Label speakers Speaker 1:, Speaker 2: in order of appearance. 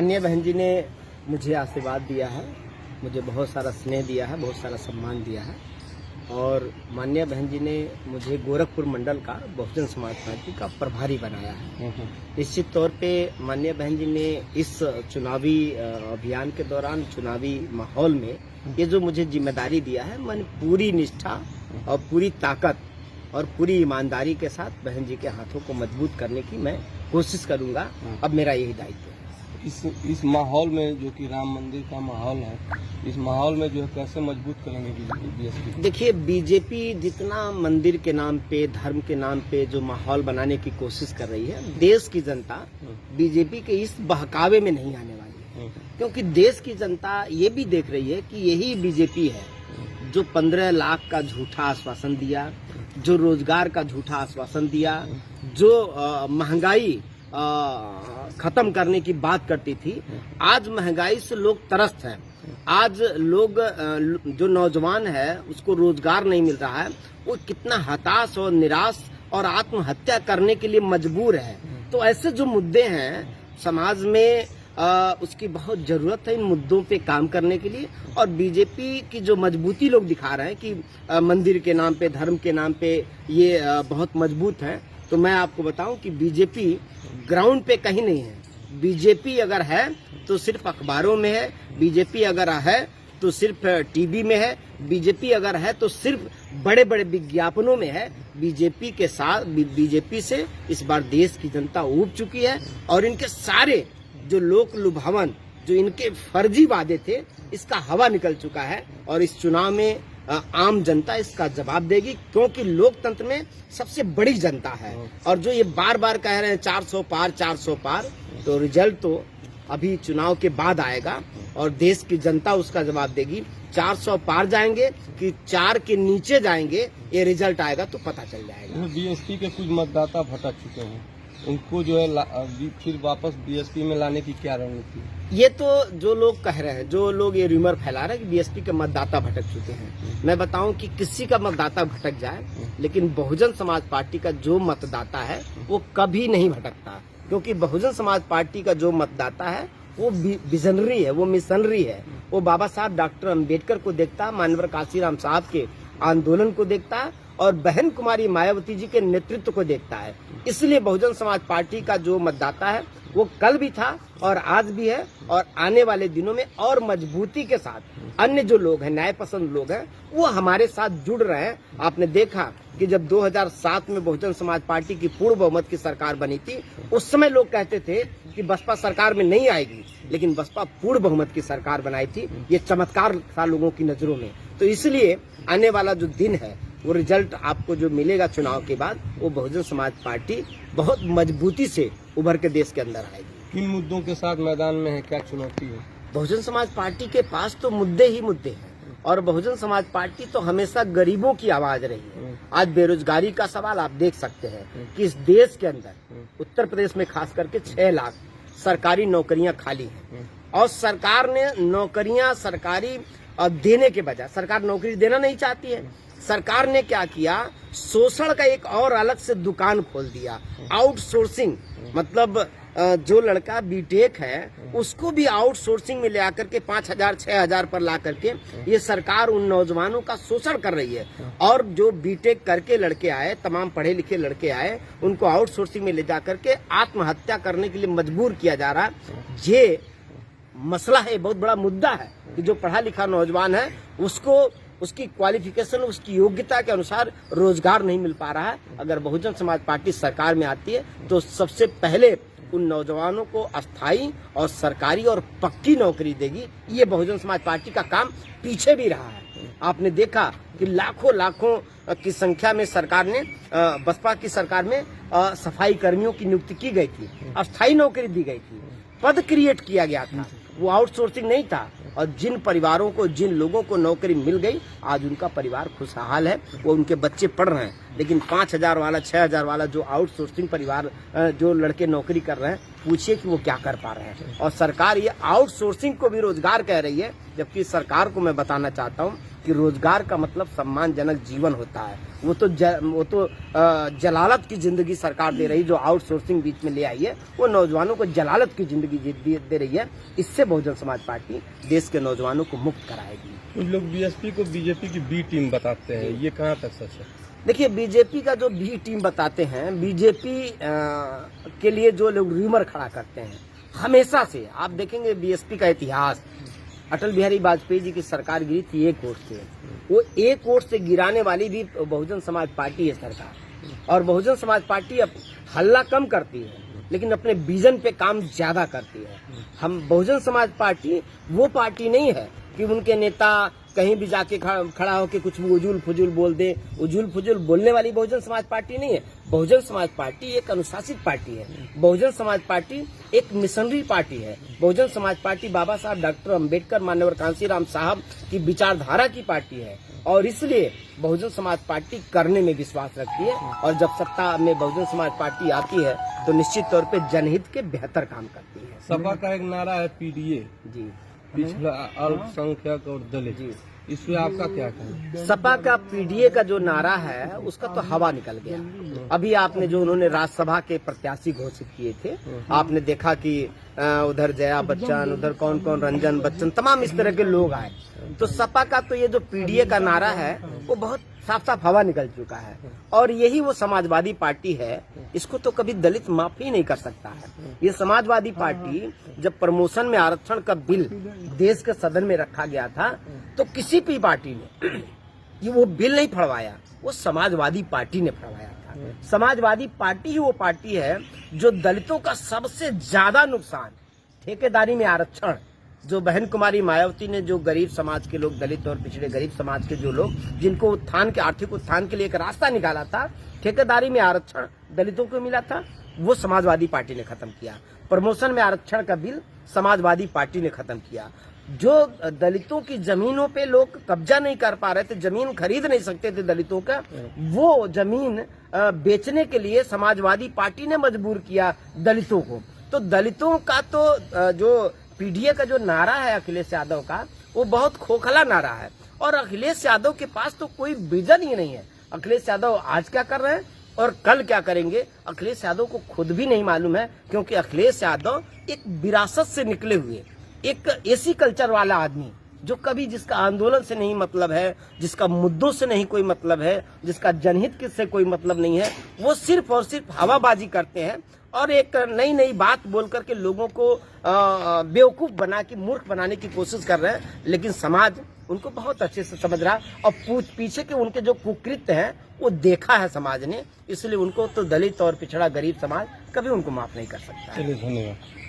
Speaker 1: माननीय बहन जी ने मुझे आशीर्वाद दिया है, मुझे बहुत सारा स्नेह दिया है, बहुत सारा सम्मान दिया है और माननीय बहन जी ने मुझे गोरखपुर मंडल का बहुजन समाज पार्टी का प्रभारी बनाया है। निश्चित तौर पे माननीय बहन जी ने इस चुनावी अभियान के दौरान चुनावी माहौल में ये जो मुझे जिम्मेदारी दिया है, मैंने पूरी निष्ठा और पूरी ताकत और पूरी ईमानदारी के साथ बहन जी के हाथों को मजबूत करने की मैं कोशिश करूंगा। अब मेरा यही दायित्व है।
Speaker 2: इस माहौल में जो कि राम मंदिर का माहौल है, इस माहौल में जो है कैसे मजबूत करेंगे बीजेपी?
Speaker 1: देखिए, बीजेपी जितना मंदिर के नाम पे, धर्म के नाम पे जो माहौल बनाने की कोशिश कर रही है, देश की जनता बीजेपी के इस बहकावे में नहीं आने वाली है, क्योंकि देश की जनता ये भी देख रही है कि यही बीजेपी है जो 15 लाख का झूठा आश्वासन दिया, जो रोजगार का झूठा आश्वासन दिया, जो महंगाई खत्म करने की बात करती थी। आज महंगाई से लोग त्रस्त हैं। आज लोग जो नौजवान है उसको रोजगार नहीं मिल रहा है, वो कितना हताश और निराश और आत्महत्या करने के लिए मजबूर है। तो ऐसे जो मुद्दे हैं समाज में उसकी बहुत जरूरत है इन मुद्दों पे काम करने के लिए। और बीजेपी की जो मजबूती लोग दिखा रहे हैं कि मंदिर के नाम पे, धर्म के नाम पे ये बहुत मजबूत है, तो मैं आपको बताऊं कि बीजेपी ग्राउंड पे कहीं नहीं है। बीजेपी अगर है तो सिर्फ अखबारों में है, बीजेपी अगर है तो सिर्फ टीवी में है, बीजेपी अगर है तो सिर्फ बड़े बड़े विज्ञापनों में है। बीजेपी के साथ, बीजेपी से इस बार देश की जनता ऊब चुकी है और इनके सारे जो लोक लुभावन, जो इनके फर्जी वादे थे, इसका हवा निकल चुका है और इस चुनाव में आम जनता इसका जवाब देगी, क्योंकि लोकतंत्र में सबसे बड़ी जनता है। और जो ये बार बार कह रहे हैं 400 पार 400 पार, तो रिजल्ट तो अभी चुनाव के बाद आएगा और देश की जनता उसका जवाब देगी। 400 पार जाएंगे कि 4 के नीचे जाएंगे, ये रिजल्ट आएगा तो पता चल जाएगा।
Speaker 2: बीएसपी के कुछ मतदाता भटक चुके हैं, उनको जो है फिर वापस बीएसपी में लाने की क्या रणनीति?
Speaker 1: ये तो जो लोग कह रहे हैं, जो लोग ये रूमर फैला रहे हैं कि बीएसपी के मतदाता भटक चुके हैं, मैं बताऊं कि किसी का मतदाता भटक जाए, लेकिन बहुजन समाज पार्टी का जो मतदाता है वो कभी नहीं भटकता, क्योंकि बहुजन समाज पार्टी का जो मतदाता है वो विजनरी है, वो मिशनरी है। वो बाबा साहब डॉक्टर अम्बेडकर को देखता, मानवर काशीराम साहब के आंदोलन को देखता और बहन कुमारी मायावती जी के नेतृत्व को देखता है। इसलिए बहुजन समाज पार्टी का जो मतदाता है वो कल भी था और आज भी है और आने वाले दिनों में और मजबूती के साथ अन्य जो लोग हैं, न्याय पसंद लोग हैं, वो हमारे साथ जुड़ रहे हैं। आपने देखा कि जब 2007 में बहुजन समाज पार्टी की पूर्ण बहुमत की सरकार बनी थी, उस समय लोग कहते थे कि बसपा सरकार में नहीं आएगी, लेकिन बसपा पूर्ण बहुमत की सरकार बनाई थी। ये चमत्कार था लोगों की नजरों में। तो इसलिए आने वाला जो दिन है, वो रिजल्ट आपको जो मिलेगा चुनाव के बाद, वो बहुजन समाज पार्टी बहुत मजबूती से उभर के देश के अंदर आएगी।
Speaker 2: किन मुद्दों के साथ मैदान में है, क्या चुनौती है?
Speaker 1: बहुजन समाज पार्टी के पास तो मुद्दे ही मुद्दे हैं और बहुजन समाज पार्टी तो हमेशा गरीबों की आवाज रही है। आज बेरोजगारी का सवाल आप देख सकते हैं कि इस देश के अंदर उत्तर प्रदेश में खास करके 6 लाख सरकारी नौकरियां खाली हैं और सरकार ने नौकरियां सरकारी देने के बजाय, सरकार नौकरी देना नहीं चाहती है, सरकार ने क्या किया, शोषण का एक और अलग से दुकान खोल दिया। आउटसोर्सिंग, मतलब जो लड़का बीटेक है उसको भी आउटसोर्सिंग में ले आकर के 5,000 6,000 पर ला करके ये सरकार उन नौजवानों का शोषण कर रही है। और जो बीटेक करके लड़के आए, तमाम पढ़े लिखे लड़के आए, उनको आउटसोर्सिंग में ले जा करके आत्महत्या करने के लिए मजबूर किया जा रहा है। ये मसला है, बहुत बड़ा मुद्दा है कि जो पढ़ा लिखा नौजवान है उसको उसकी क्वालिफिकेशन, उसकी योग्यता के अनुसार रोजगार नहीं मिल पा रहा है। अगर बहुजन समाज पार्टी सरकार में आती है तो सबसे पहले उन नौजवानों को अस्थायी और सरकारी और पक्की नौकरी देगी। ये बहुजन समाज पार्टी का काम पीछे भी रहा है। आपने देखा कि लाखों की संख्या में सरकार ने, बसपा की सरकार में सफाई कर्मियों की नियुक्ति की गई थी, अस्थायी नौकरी दी गई थी, पद क्रिएट किया गया था, वो आउटसोर्सिंग नहीं था। और जिन परिवारों को, जिन लोगों को नौकरी मिल गई, आज उनका परिवार खुशहाल है, वो उनके बच्चे पढ़ रहे हैं। लेकिन 5,000 वाला, 6,000 वाला जो आउटसोर्सिंग परिवार, जो लड़के नौकरी कर रहे हैं, पूछिए कि वो क्या कर पा रहे हैं। और सरकार ये आउटसोर्सिंग को भी रोजगार कह रही है, जबकि सरकार को मैं बताना चाहता हूँ कि रोजगार का मतलब सम्मानजनक जीवन होता है। वो तो जलालत की जिंदगी सरकार दे रही, जो आउटसोर्सिंग बीच में ले आई है, वो नौजवानों को जलालत की जिंदगी दे रही है। इससे बहुजन समाज पार्टी देश के नौजवानों को मुक्त कराएगी।
Speaker 2: कुछ लोग बीएसपी को बीजेपी की बी टीम बताते हैं, ये कहाँ तक सच है?
Speaker 1: देखिए, बीजेपी का जो बी टीम बताते हैं, बीजेपी के लिए जो लोग रूमर खड़ा करते हैं, हमेशा से आप देखेंगे बीएसपी का इतिहास, अटल बिहारी वाजपेयी जी की सरकार गिरी थी एक वोट से, वो एक वोट से गिराने वाली भी बहुजन समाज पार्टी है सरकार। और बहुजन समाज पार्टी अब हल्ला कम करती है, लेकिन अपने विजन पे काम ज्यादा करती है। हम बहुजन समाज पार्टी वो पार्टी नहीं है कि उनके नेता कहीं भी जाके खड़ा होकर कुछ उजूल फुजूल बोल दे। उजूल फुजूल बोलने वाली बहुजन समाज पार्टी नहीं है। बहुजन समाज पार्टी एक अनुशासित पार्टी है। बहुजन समाज पार्टी एक मिशनरी पार्टी है। बहुजन समाज पार्टी बाबा साहब डॉक्टर अम्बेडकर, मान्यवर कांशीराम साहब की विचारधारा की पार्टी है, और इसलिए बहुजन समाज पार्टी करने में विश्वास रखती है। और जब सत्ता में बहुजन समाज पार्टी आती है तो निश्चित तौर पे जनहित के बेहतर काम करती है।
Speaker 2: सपा का एक नारा है पीडीए,
Speaker 1: जी,
Speaker 2: पिछड़ा, अल्पसंख्यक और दलित,
Speaker 1: जी।
Speaker 2: इसमें आपका क्या कहना?
Speaker 1: सपा का पीडीए का जो नारा है उसका तो हवा निकल गया। अभी आपने जो उन्होंने राज्यसभा के प्रत्याशी घोषित किए थे, आपने देखा कि उधर जया बच्चन, उधर कौन कौन, रंजन बच्चन, तमाम इस तरह के लोग आए। तो सपा का तो ये जो पीडीए का नारा है वो बहुत साफ साफ हवा निकल चुका है। और यही वो समाजवादी पार्टी है, इसको तो कभी दलित माफ ही नहीं कर सकता है। ये समाजवादी पार्टी जब प्रमोशन में आरक्षण का बिल देश के सदन में रखा गया था तो किसी भी पार्टी ने ये वो बिल नहीं फड़वाया, वो समाजवादी पार्टी ने फड़वाया था। समाजवादी पार्टी ही वो पार्टी है जो दलितों का सबसे ज्यादा नुकसान, ठेकेदारी में आरक्षण, जो बहन कुमारी मायावती ने जो गरीब समाज के लोग, दलित और पिछड़े गरीब समाज के जो लोग, जिनको उत्थान के, आर्थिक उत्थान के लिए एक रास्ता निकाला था, ठेकेदारी में आरक्षण दलितों को मिला था, वो समाजवादी पार्टी ने खत्म किया। प्रमोशन में आरक्षण का बिल समाजवादी पार्टी ने खत्म किया। जो दलितों की जमीनों पे लोग कब्जा नहीं कर पा रहे थे, जमीन खरीद नहीं सकते थे दलितों का, वो जमीन बेचने के लिए समाजवादी पार्टी ने मजबूर किया दलितों को। तो दलितों का तो जो पीडीए का जो नारा है अखिलेश यादव का, वो बहुत खोखला नारा है। और अखिलेश यादव के पास तो कोई विजन ही नहीं है। अखिलेश यादव आज क्या कर रहे हैं और कल क्या करेंगे, अखिलेश यादव को खुद भी नहीं मालूम है। क्योंकि अखिलेश यादव एक विरासत से निकले हुए एक ऐसी कल्चर वाला आदमी, जो कभी, जिसका आंदोलन से नहीं मतलब है, जिसका मुद्दों से नहीं कोई मतलब है, जिसका जनहित से कोई मतलब नहीं है, वो सिर्फ और सिर्फ हवाबाजी करते हैं और एक नई नई बात बोल करके लोगों को बेवकूफ बना के, मूर्ख बनाने की कोशिश कर रहे हैं। लेकिन समाज उनको बहुत अच्छे से समझ रहा है और पीछे के उनके जो कुकृत्य हैं वो देखा है समाज ने, इसलिए उनको तो दलित और पिछड़ा गरीब समाज कभी उनको माफ नहीं कर सकता है।
Speaker 2: चलिए, धन्यवाद।